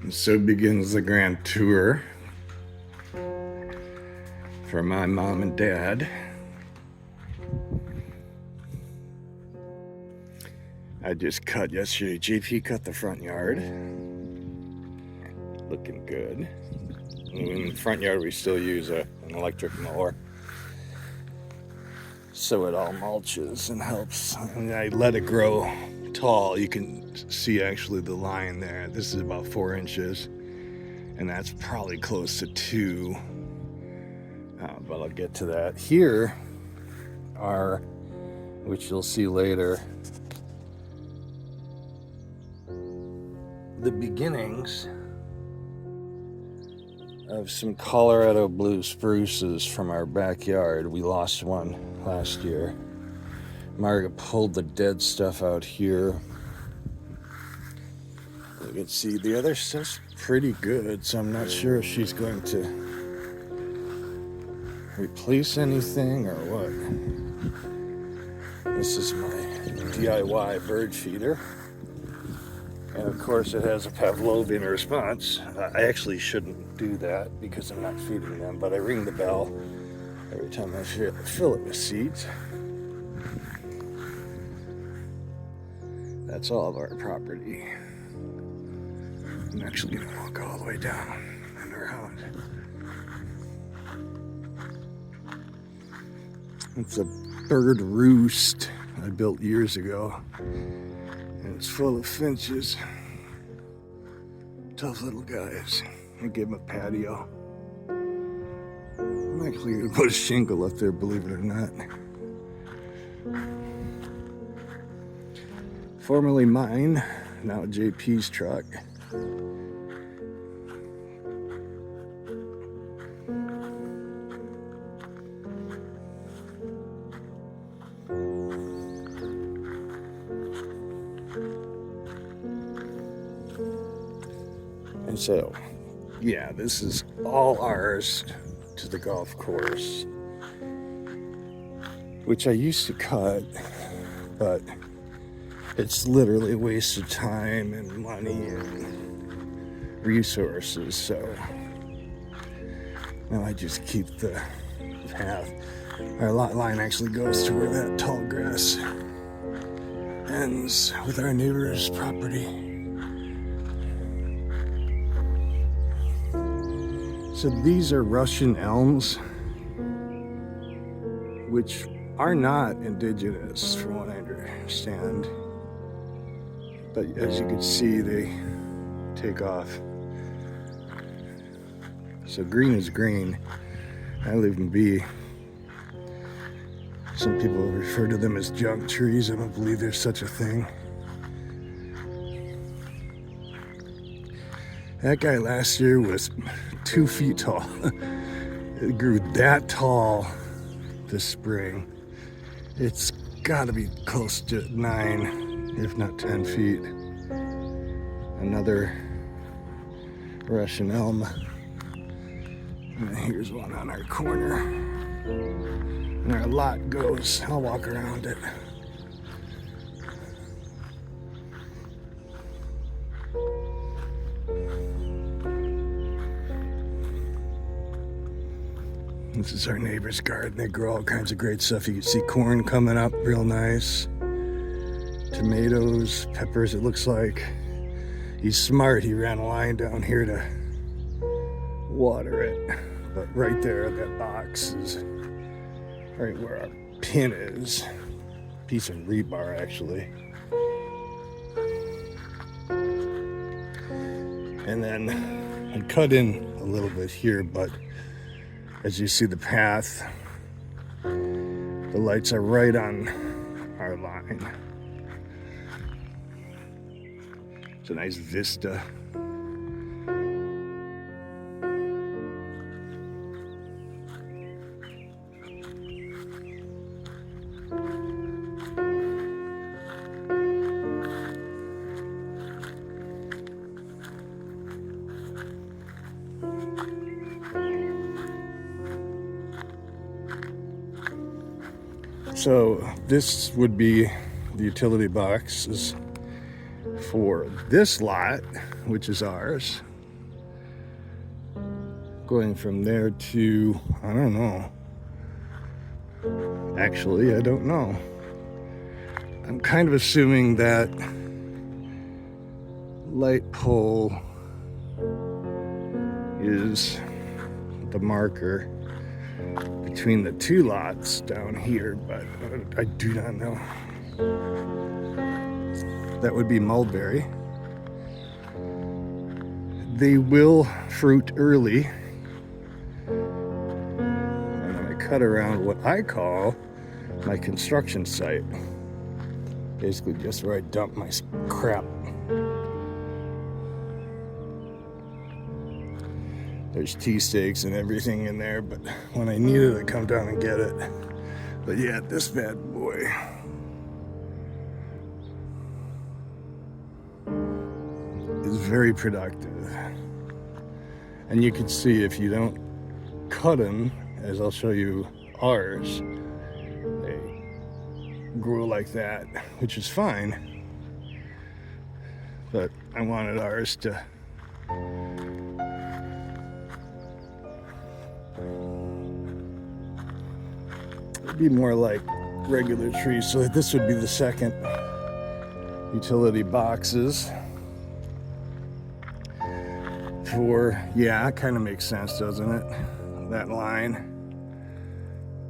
And so begins the grand tour for my mom and dad. I just cut yesterday. JP cut the front yard. Looking good. In the front yard we still use an electric mower, so it all mulches and helps. And I let it grow tall. You can see actually the line there. This is about 4 inches, and that's probably close to 2. But I'll get to that. Here are, which you'll see later, the beginnings of some Colorado blue spruces from our backyard. We lost one last year. Margaret pulled the dead stuff out here. You can see the other stuff's pretty good, so I'm not sure if she's going to replace anything or what. This is my DIY bird feeder. And of course it has a Pavlovian response. I actually shouldn't do that because I'm not feeding them, but I ring the bell every time I fill it with seeds. That's all of our property. I'm actually gonna walk all the way down and around. It's a bird roost I built years ago. And it's full of finches. Tough little guys. I gave them a patio. I'm actually gonna put a shingle up there, believe it or not. Formerly mine, now JP's truck. And so, yeah, this is all ours to the golf course, which I used to cut, but it's literally a waste of time and money and resources. So now I just keep the path. Our lot line actually goes to where that tall grass ends with our neighbor's property. So these are Russian elms, which are not indigenous from what I understand. But as you can see, they take off. So green is green. I leave them be. Some people refer to them as junk trees. I don't believe there's such a thing. That guy last year was 2 feet tall. It grew that tall this spring. It's got to be close to 9, if not 10 feet. Another Russian elm. And here's one on our corner. And our lot goes, I'll walk around it. This is our neighbor's garden. They grow all kinds of great stuff. You can see corn coming up real nice. Tomatoes, peppers, it looks like. He's smart. He ran a line down here to water it. But right there, that box is right where our pin is. Piece of rebar, actually. And then I cut in a little bit here, but as you see the path, the lights are right on our line. It's a nice vista. So this would be the utility boxes for this lot, which is ours. going from there to, I don't know. Actually, I don't know. I'm kind of assuming that light pole is the marker between the two lots down here, but I do not know. That would be mulberry. They will fruit early. And then I cut around what I call my construction site. Basically just where I dump my crap. There's tea stakes and everything in there, but when I need it, I come down and get it. But yeah, this bad boy is very productive. And you can see if you don't cut them, as I'll show you ours, they grow like that, which is fine. But I wanted ours to be more like regular trees. So this would be the second utility boxes for, yeah, it kind of makes sense, doesn't it? That line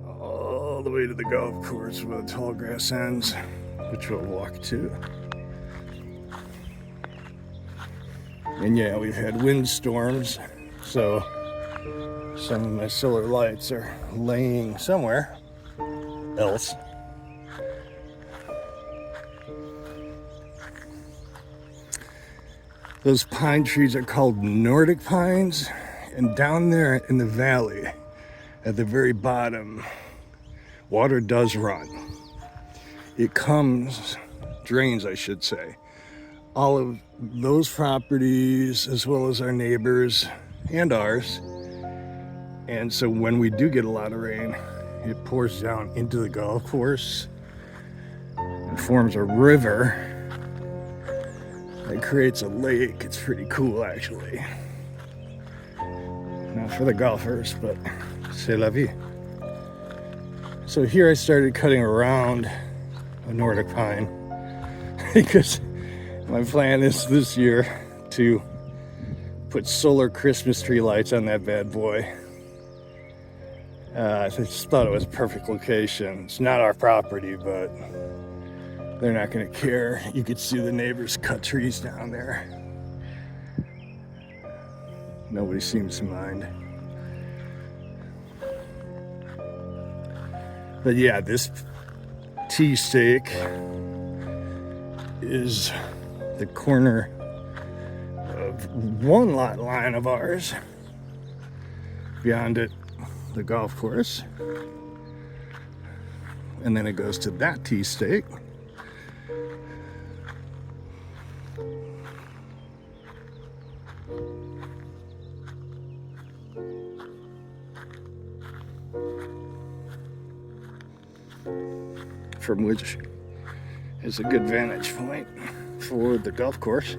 all the way to the golf course where the tall grass ends, which we'll walk to. And yeah, we've had windstorms, so some of my solar lights are laying somewhere else. Those pine trees are called Nordic pines, and down there in the valley, at the very bottom, water does run. It drains, I should say. All of those properties, as well as our neighbors and ours. And so when we do get a lot of rain, it pours down into the golf course and forms a river. It creates a lake. It's pretty cool, actually. Not for the golfers, but c'est la vie. So here I started cutting around a Nordic pine because my plan is this year to put solar Christmas tree lights on that bad boy. I just thought it was a perfect location. It's not our property, but they're not going to care. You could see the neighbors cut trees down there. Nobody seems to mind. But yeah, this tea stake is the corner of one lot line of ours. Beyond it, the golf course. And then it goes to that tea stake. From which is a good vantage point for the golf course.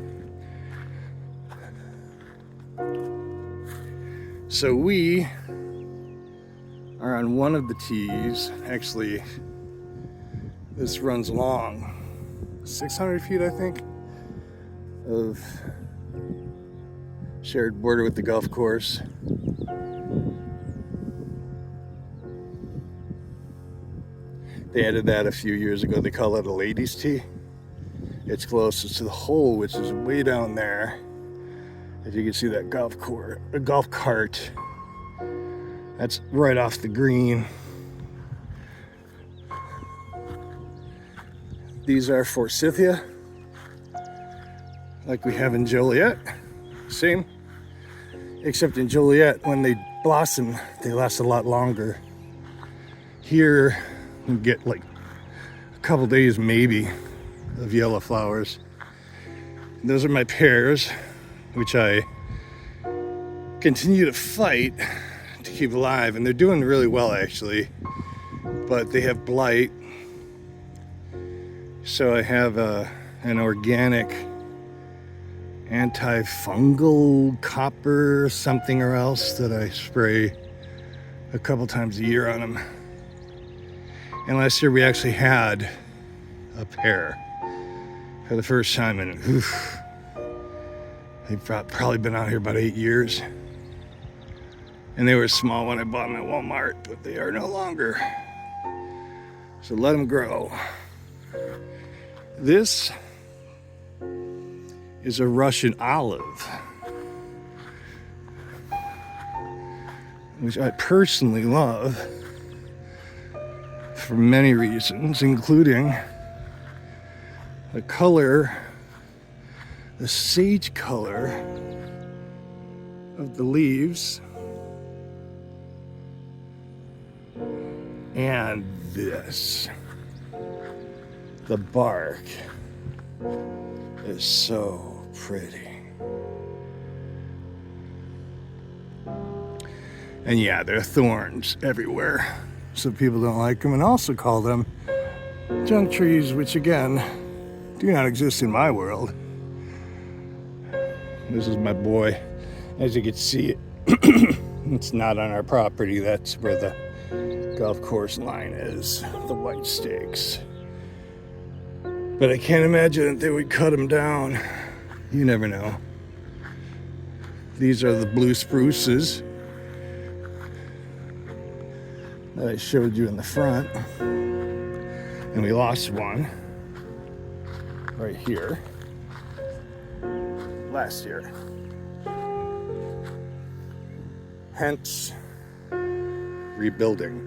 So we are on one of the tees. Actually, this runs long 600 feet, I think, of shared border with the golf course. They added that a few years ago. They call it a ladies' tee. It's closest to the hole, which is way down there. If you can see that golf cart, that's right off the green. These are forsythia, like we have in Joliet. Same, except in Joliet, when they blossom, they last a lot longer. Here, you get like a couple days maybe of yellow flowers. Those are my pears, which I continue to fight to keep alive, and they're doing really well actually, but they have blight. So I have an organic antifungal copper something or else that I spray a couple times a year on them. And last year we actually had a pair for the first time, and they've probably been out here about 8 years. And they were small when I bought them at Walmart, but they are no longer. So let them grow. This is a Russian olive, which I personally love for many reasons, including the color, the sage color of the leaves, and this. The bark is so pretty. And yeah, there are thorns everywhere, so people don't like them, and also call them junk trees, which again, do not exist in my world. This is my boy. As you can see, it's not on our property. That's where the golf course line is, the white stakes. But I can't imagine that they would cut them down. You never know. These are the blue spruces that I showed you in the front. And we lost one right here last year. Hence, rebuilding.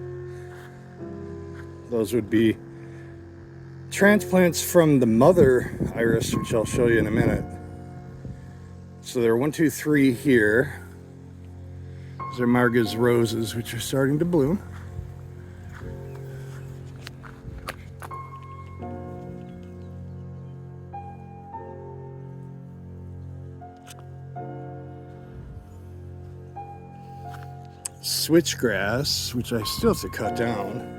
Those would be transplants from the mother iris, which I'll show you in a minute. So there are 1, 2, 3 here. These are Marga's roses, which are starting to bloom. Switchgrass, which I still have to cut down.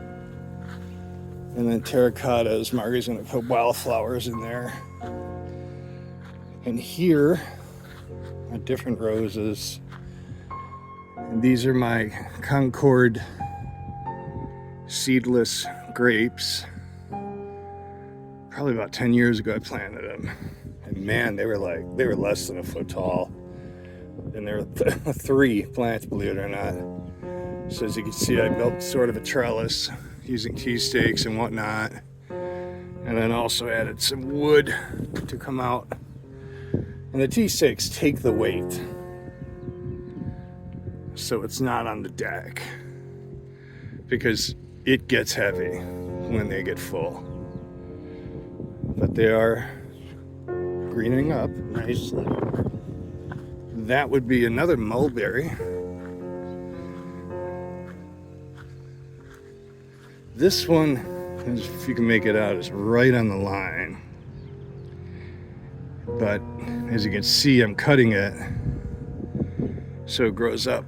And then terracottas. Margaret's gonna put wildflowers in there. And here are different roses. And these are my Concord seedless grapes. Probably about 10 years ago I planted them. And man, they were less than a foot tall. And there were 3 plants, believe it or not. So as you can see, I built sort of a trellis using tea stakes and whatnot, and then also added some wood to come out. And the tea stakes take the weight, so it's not on the deck, because it gets heavy when they get full. But they are greening up nicely. That would be another mulberry. This one, if you can make it out, is right on the line. But as you can see, I'm cutting it so it grows up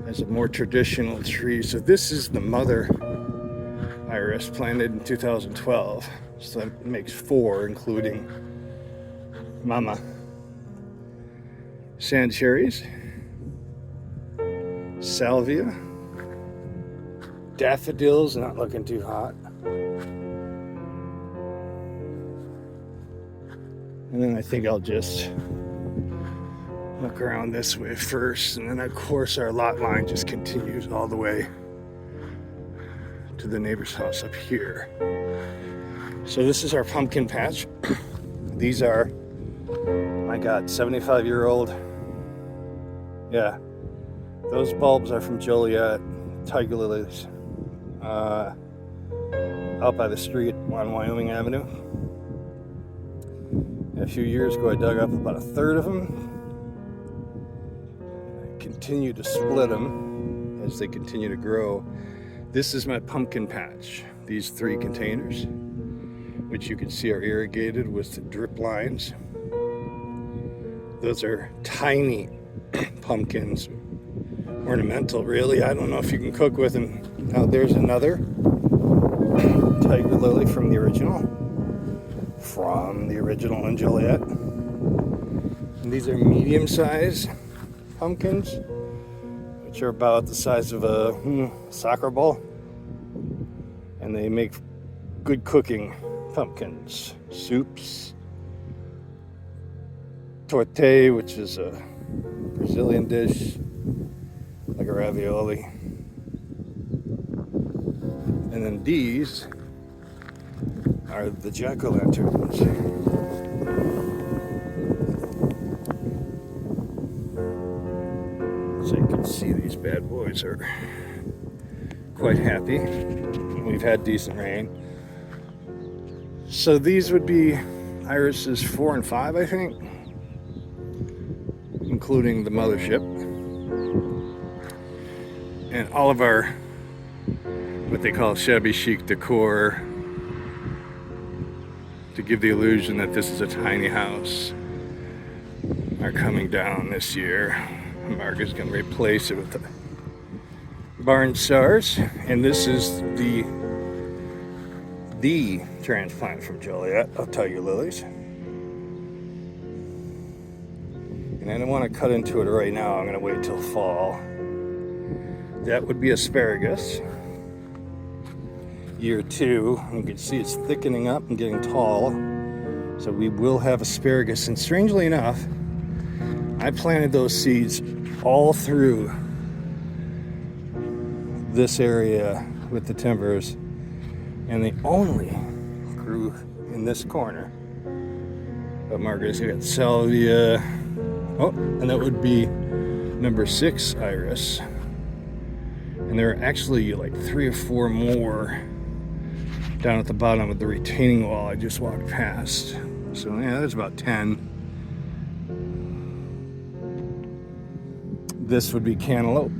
as a more traditional tree. So this is the mother iris, planted in 2012. So that makes 4, including Mama. Sand cherries, salvia, daffodils, not looking too hot. And then I think I'll just look around this way first, and then of course our lot line just continues all the way to the neighbor's house up here. So this is our pumpkin patch. These are, my God, 75-year-old. Yeah, those bulbs are from Joliet, tiger lilies, out by the street on Wyoming Avenue. And a few years ago, I dug up about 1/3 of them. I continue to split them as they continue to grow. This is my pumpkin patch. These 3 containers, which you can see are irrigated with the drip lines. Those are tiny pumpkins, ornamental really. I don't know if you can cook with them. Now there's another tiger lily from the original from the original in Joliet. And these are medium-sized pumpkins, which are about the size of a soccer ball. And they make good cooking pumpkins. Soups, torte, which is a Brazilian dish, like a ravioli. And then these are the jack-o'-lanterns. So you can see these bad boys are quite happy. We've had decent rain. So these would be irises 4 and 5, I think, including the mothership. And all of our, what they call shabby chic decor, to give the illusion that this is a tiny house, are coming down this year. Mark is going to replace it with the barn stars, and this is the transplant from Joliet. I'll tell you, lilies. And I don't want to cut into it right now. I'm going to wait till fall. That would be asparagus. Year 2, you can see it's thickening up and getting tall. So we will have asparagus. And strangely enough, I planted those seeds all through this area with the timbers, and they only grew in this corner. But Margaret's got salvia. Oh, and that would be number 6 iris. And there are actually like 3 or 4 more down at the bottom of the retaining wall I just walked past. So yeah, there's about 10. This would be cantaloupe.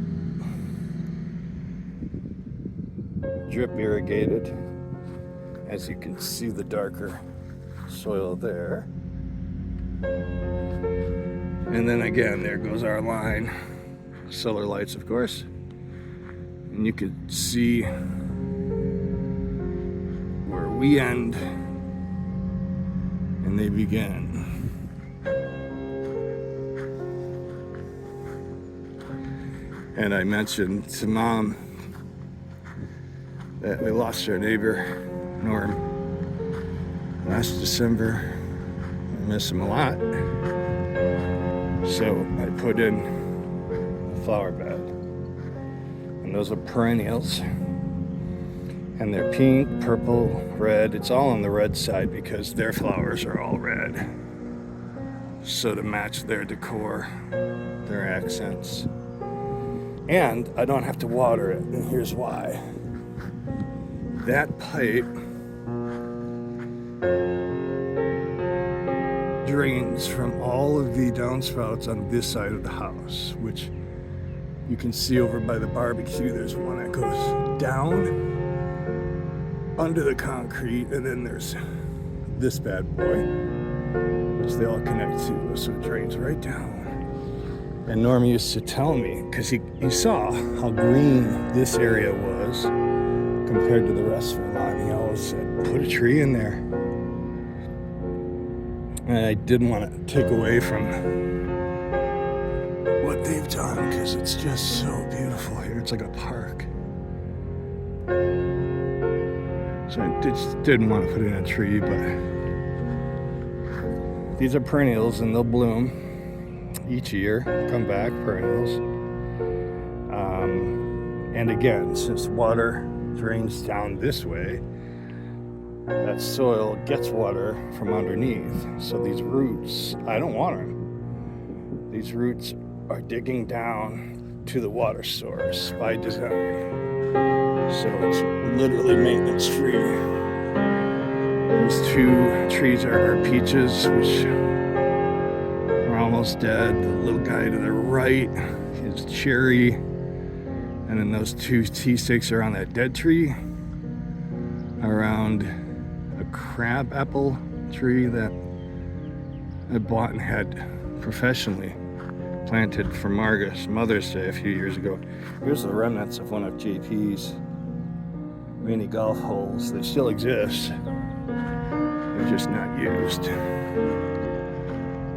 Drip irrigated. As you can see, the darker soil there. And then again, there goes our line. Solar lights, of course. And you could see where we end and they begin. And I mentioned to Mom that we lost our neighbor, Norm, last December. I miss him a lot. So I put in a flower bed. And those are perennials. And they're pink, purple, red. It's all on the red side because their flowers are all red. So to match their decor, their accents. And I don't have to water it, and here's why. That pipe drains from all of the downspouts on this side of the house, which you can see over by the barbecue. There's one that goes down under the concrete, and then there's this bad boy, which they all connect to, so it drains right down. And Norm used to tell me, because he saw how green this area was compared to the rest of the lawn. He always said, put a tree in there. And I didn't want to take away from what they've done, because it's just so beautiful here. It's like a park. So I just didn't want to put in a tree, but these are perennials and they'll bloom each year, come back, perennials. And again, since water drains down this way, that soil gets water from underneath. So these roots, I don't water them. These roots are digging down to the water source by design. So it's literally maintenance free. Those 2 trees are peaches, which are almost dead. The little guy to the right is cherry. And then those 2 tea sticks are on that dead tree. Around a crab apple tree that I bought and had professionally planted for Margaret's Mother's Day a few years ago. Here's the remnants of one of JP's mini golf holes. They still exist. They're just not used.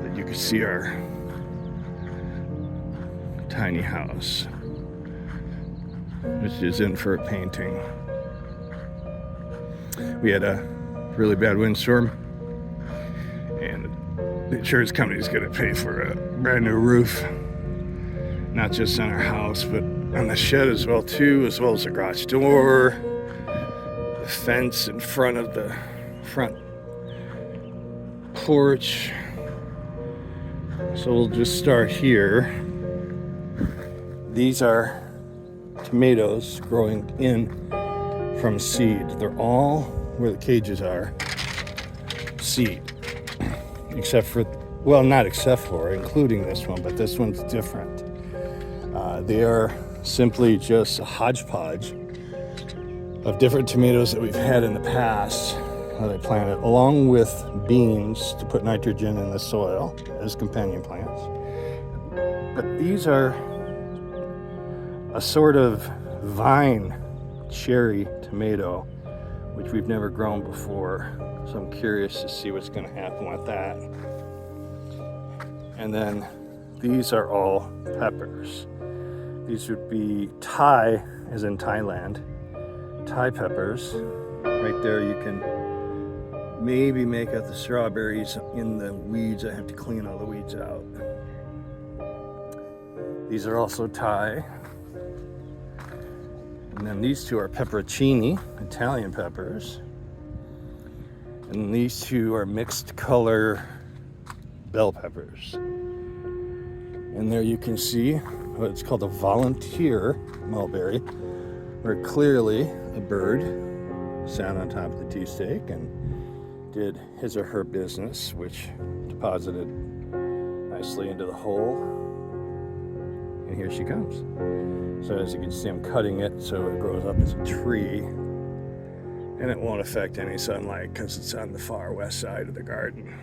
That you can see our tiny house, which is in for a painting. We had a really bad windstorm, and the insurance company is going to pay for a brand new roof, not just on our house, but on the shed as well too, as well as the garage door, the fence in front of the front porch. So we'll just start here. These are tomatoes growing in from seed. They're all where the cages are seed, except for, well, not except for, including this one, but this one's different. They are simply just a hodgepodge of different tomatoes that we've had in the past that I planted, along with beans to put nitrogen in the soil as companion plants. But these are a sort of vine cherry tomato, which we've never grown before. So I'm curious to see what's going to happen with that. And then these are all peppers. These would be Thai, as in Thailand, Thai peppers. Right there you can maybe make out the strawberries in the weeds. I have to clean all the weeds out. These are also Thai. And then these two are pepperoncini, Italian peppers. And these two are mixed color bell peppers. And there you can see what's called a volunteer mulberry, where clearly a bird sat on top of the tea stake and did his or her business, which deposited nicely into the hole. And here she comes. So as you can see, I'm cutting it so it grows up as a tree, and it won't affect any sunlight because it's on the far west side of the garden.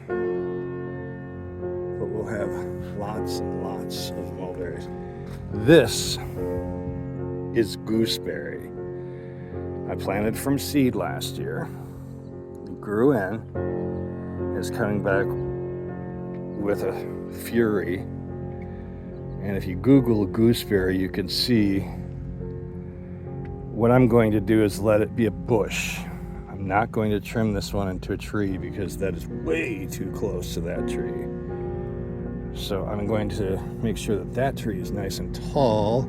But we'll have lots and lots of mulberries. This is gooseberry. I planted from seed last year. It grew in. It's coming back with a fury. And if you Google gooseberry, you can see what I'm going to do is let it be a bush. I'm not going to trim this one into a tree because that is way too close to that tree. So I'm going to make sure that that tree is nice and tall,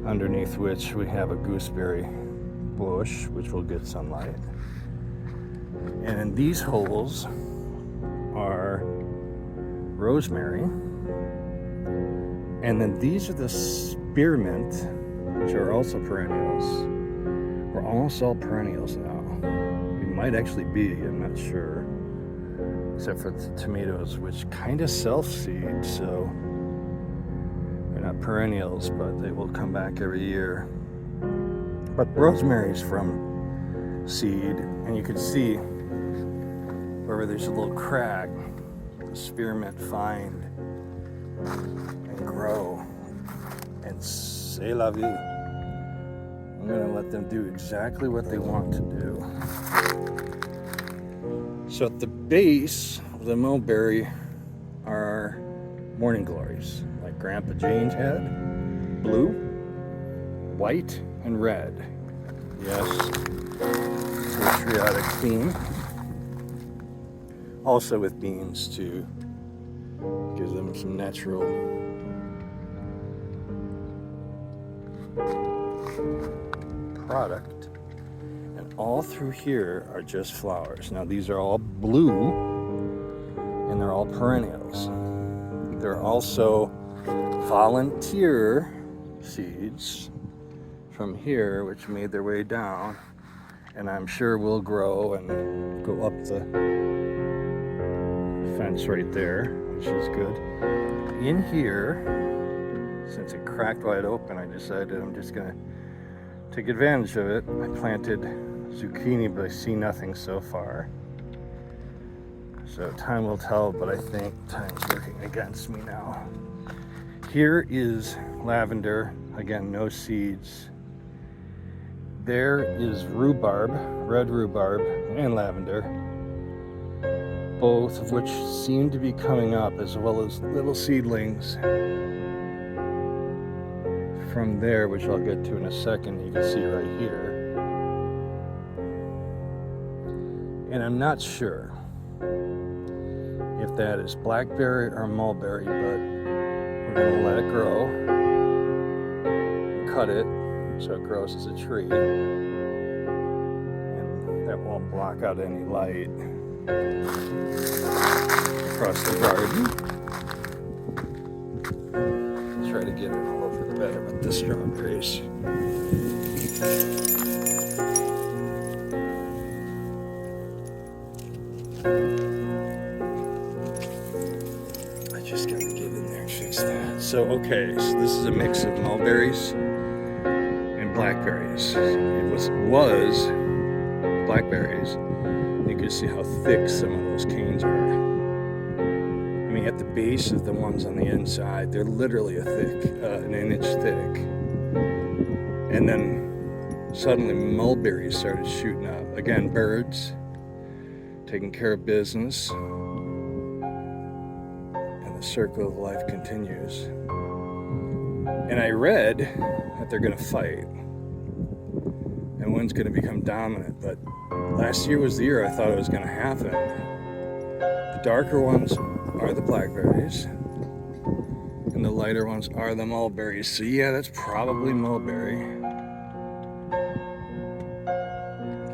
underneath which we have a gooseberry bush, which will get sunlight. And in these holes are rosemary. And then these are the spearmint, which are also perennials. We're almost all perennials now. We might actually be, I'm not sure. Except for the tomatoes, which kind of self-seed, so they're not perennials, but they will come back every year. But rosemary's from seed, and you can see wherever there's a little crack, the spearmint find and grow, and c'est la vie. I'm going to let them do exactly what they want to do. So at the base of the mulberry are morning glories, like Grandpa James had, blue, white, and red. Yes, patriotic theme. Also with beans to give them some natural product. And all through here are just flowers. Now these are all blue and they're all perennials. They're also volunteer seeds from here, which made their way down, and I'm sure will grow and go up the fence right there, which is good. In here, since it cracked wide open, I decided I'm just gonna take advantage of it. I planted zucchini, but I see nothing so far. So time will tell, but I think time's working against me now. Here is lavender. Again, no seeds. There is rhubarb, red rhubarb, and lavender. both of which seem to be coming up, as well as little seedlings from there, which I'll get to in a second. You can see right here. And I'm not sure if that is blackberry or mulberry, but we're going to let it grow, cut it so it grows as a tree, and that won't block out any light across the garden. Try to get it a little bit better with the strawberries. I just gotta get in there and fix that. So, okay, so this is a mix of mulberries and blackberries. It was blackberries. You can see how thick some of those canes are. I mean, at the base of the ones on the inside, they're literally an inch thick. And then suddenly mulberries started shooting up. Again, birds taking care of business, and the circle of life continues. And I read that they're going to fight, and one's going to become dominant. But last year was the year I thought it was going to happen. The darker ones are the blackberries, and the lighter ones are the mulberries. So yeah, that's probably mulberry.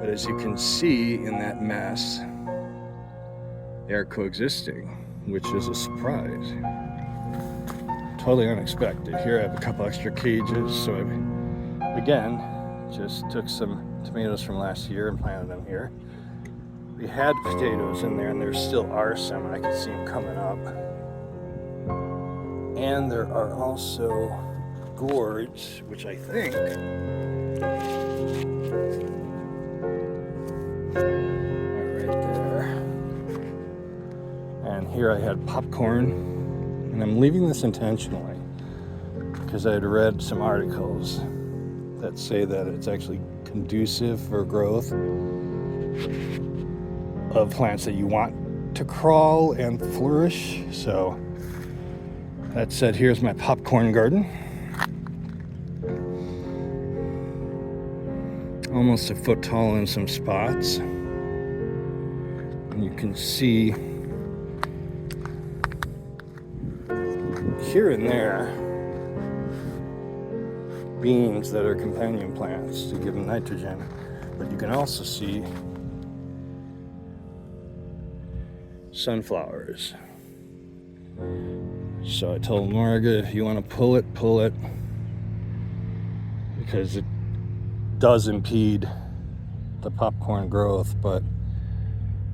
But as you can see in that mess, they are coexisting, which is a surprise. Totally unexpected. Here I have a couple extra cages, so I, again, just took some tomatoes from last year and planted them here. We had potatoes in there, and there still are some, and I can see them coming up. And there are also gourds, which I think are right there. And here I had popcorn, and I'm leaving this intentionally because I had read some articles that say that it's actually conducive for growth of plants that you want to crawl and flourish. So that said, here's my popcorn garden. Almost a foot tall in some spots. And you can see here and there beans that are companion plants to give them nitrogen. But you can also see sunflowers. So I told Marga, if you want to pull it, because it does impede the popcorn growth, but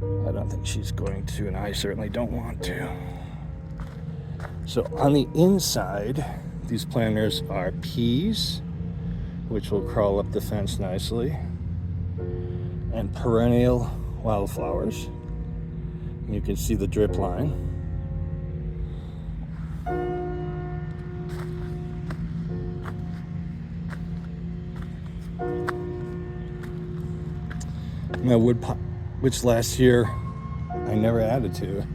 I don't think she's going to, and I certainly don't want to. So on the inside, these planters are peas, which will crawl up the fence nicely, and perennial wildflowers. You can see the drip line. My wood pot, which last year I never added to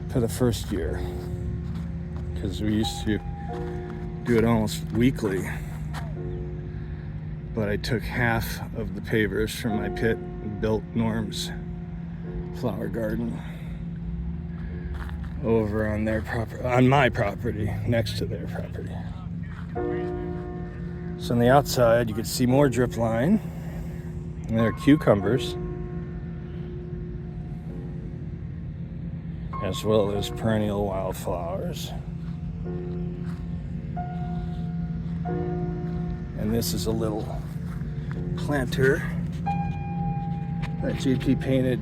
for the first year, because we used to do it almost weekly. But I took half of the pavers from my pit and built Norm's flower garden over on their property, on my property, next to their property. So on the outside, you can see more drip line, and there are cucumbers, as well as perennial wildflowers. And this is a little planter that JP painted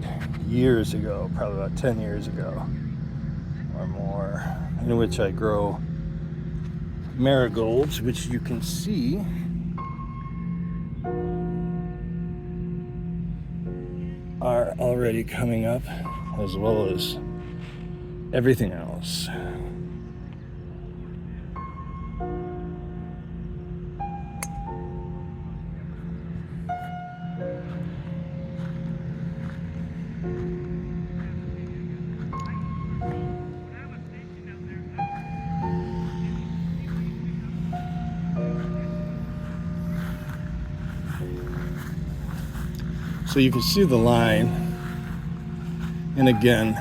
years ago, probably about 10 years ago or more, in which I grow marigolds, which you can see are already coming up, as well as everything else. So you can see the line. And again,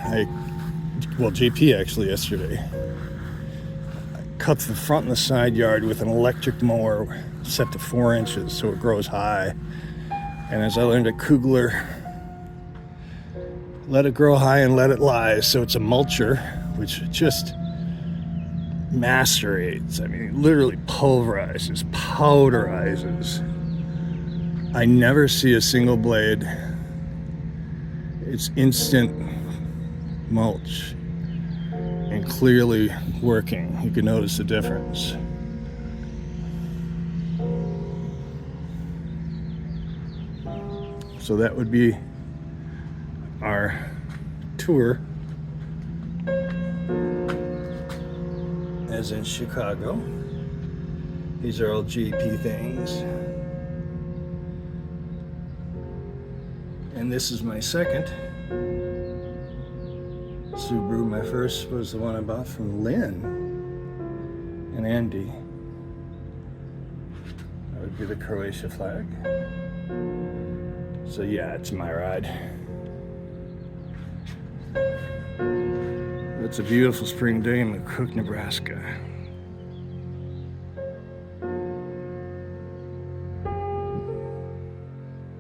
JP actually yesterday cut the front and the side yard with an electric mower set to 4 inches so it grows high. And as I learned at Kugler, let it grow high and let it lie. So it's a mulcher, which just macerates. I mean, it literally pulverizes, powderizes. I never see a single blade. It's instant mulch and clearly working. You can notice the difference. So that would be our tour as in Chicago. These are all JP things. And this is my second Subaru. My first was the one I bought from Lynn and Andy. That would be the Croatia flag. So yeah, it's my ride. It's a beautiful spring day in McCook, Nebraska.